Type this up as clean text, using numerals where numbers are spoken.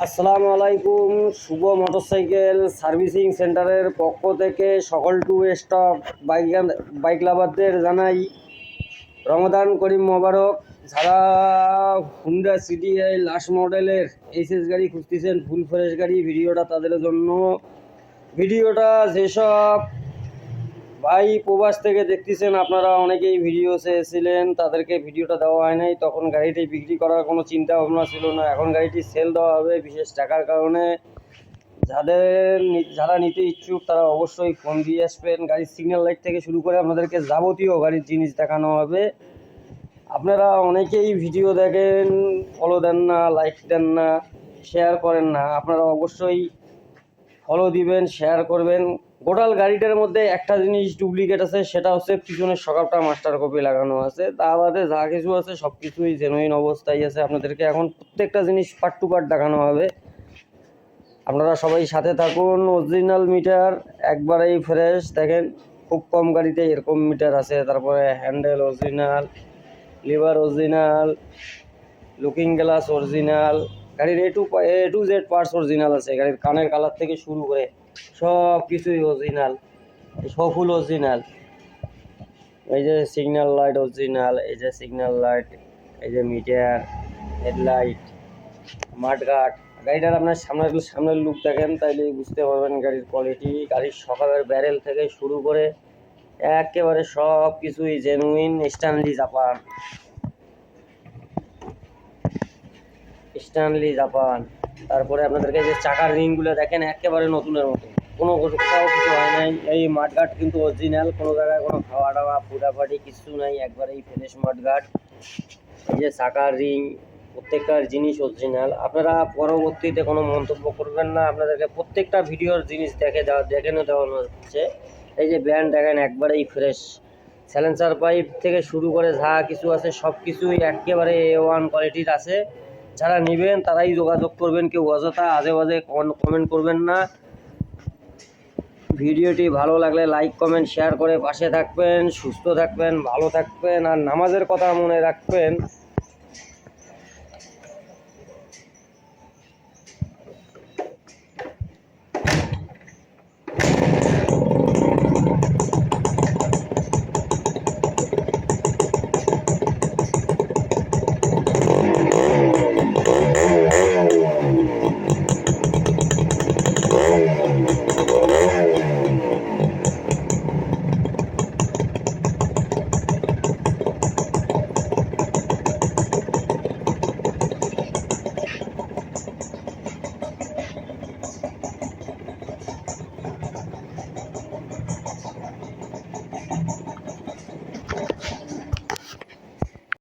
আসসালামু আলাইকুম। শুভ motorcycle servicing সেন্টারের পক্ষ থেকে সকল টু স্টক বাইক লাভারদের জানাই রমাদান করিম মোবারক। যারা হুন্ডা সিটিআই লাস্ট মডেলের এইচএস গাড়ি খুঁজতেছেন, ফুল ফ্রেশ গাড়ি, ভিডিওটা তাদের জন্য। ভিডিওটা যেসব ভাই প্রবাস থেকে দেখতেছেন, আপনারা অনেকেই ভিডিও চেয়েছিলেন, তাদেরকে ভিডিওটা দেওয়া হয় নাই। তখন গাড়িটি বিক্রি করার কোনো চিন্তা ভাবনা ছিল না। এখন গাড়িটি সেল দেওয়া হবে বিশেষ টাকার কারণে। যারা নিতে ইচ্ছুক তারা অবশ্যই ফোন দিয়ে আসবেন। গাড়ির সিগন্যাল লাইট থেকে শুরু করে আপনাদেরকে যাবতীয় গাড়ির জিনিস দেখানো হবে। আপনারা অনেকেই ভিডিও দেখেন, ফলো দেন না, লাইক দেন না, শেয়ার করেন না। আপনারা অবশ্যই ফলো দিবেন, শেয়ার করবেন। গোটাল গাড়িটার মধ্যে একটা জিনিস ডুপ্লিকেট আছে, সেটা হচ্ছে পিছনের সকাপটা মাস্টার কপি লাগানো আছে। তা বাদে যা কিছু আছে সব কিছুই জেনুইন অবস্থায় আছে। আপনাদেরকে এখন প্রত্যেকটা জিনিস পার্ট টু পার্ট দেখানো হবে। আপনারা সবাই সাথে থাকুন। অরিজিনাল মিটার, একবারেই ফ্রেশ। দেখেন খুব কম গাড়িতে এরকম মিটার আছে। তারপরে handle original, liver original, looking glass original, গাড়ির এ টু জেড পার্টস অরিজিনাল আছে। গাড়ির কানের কালার থেকে শুরু করে সব কিছুই অরিজিনাল, সবুল অরিজিনাল। এই যে সিগন্যাল লাইট অরিজিনাল, এই যে সিগন্যাল লাইট, এই যে মিটার, হেডলাইট, মাঠঘাট। গাড়িটার আপনার সামনের লুক দেখেন, তাইলেই বুঝতে পারবেন গাড়ির কোয়ালিটি। গাড়ির সকালের ব্যারেল থেকে শুরু করে একেবারে সব কিছুই জেনুইন স্ট্যানলি জাপান। তারপরে আপনাদেরকে যে চাকার রিংগুলো দেখেন একেবারে নতুনের মতো, কোনো কোথাও কিছু হয় নাই। এই মাঠঘাট কিন্তু অরিজিনাল, কোনো জায়গায় কোনো খাওয়া দাওয়া ফুটাফাটি কিছু নাই, একবারেই ফ্রেশ মাঠঘাট। এই যে চাকার রিং, প্রত্যেকটার জিনিস অরিজিনাল। আপনারা পরবর্তীতে কোনো মন্তব্য করবেন না, আপনাদেরকে প্রত্যেকটা ভিডিওর জিনিস দেখানো দেওয়ানো হচ্ছে। এই যে ব্যান্ড দেখেন একবারেই ফ্রেশ। স্যালেন্সার পাইপ থেকে শুরু করে যা কিছু আছে সব কিছুই একেবারে A1 কোয়ালিটির আছে। যারা নেবেন তারাই যোগাযোগ করবেন, কেউ অযথা আজে বাজে কমেন্ট করবেন না। ভিডিওটি ভালো লাগলে লাইক কমেন্ট শেয়ার করে পাশে থাকবেন। সুস্থ থাকবেন, ভালো থাকবেন, আর নামাজের কথা মনে রাখবেন।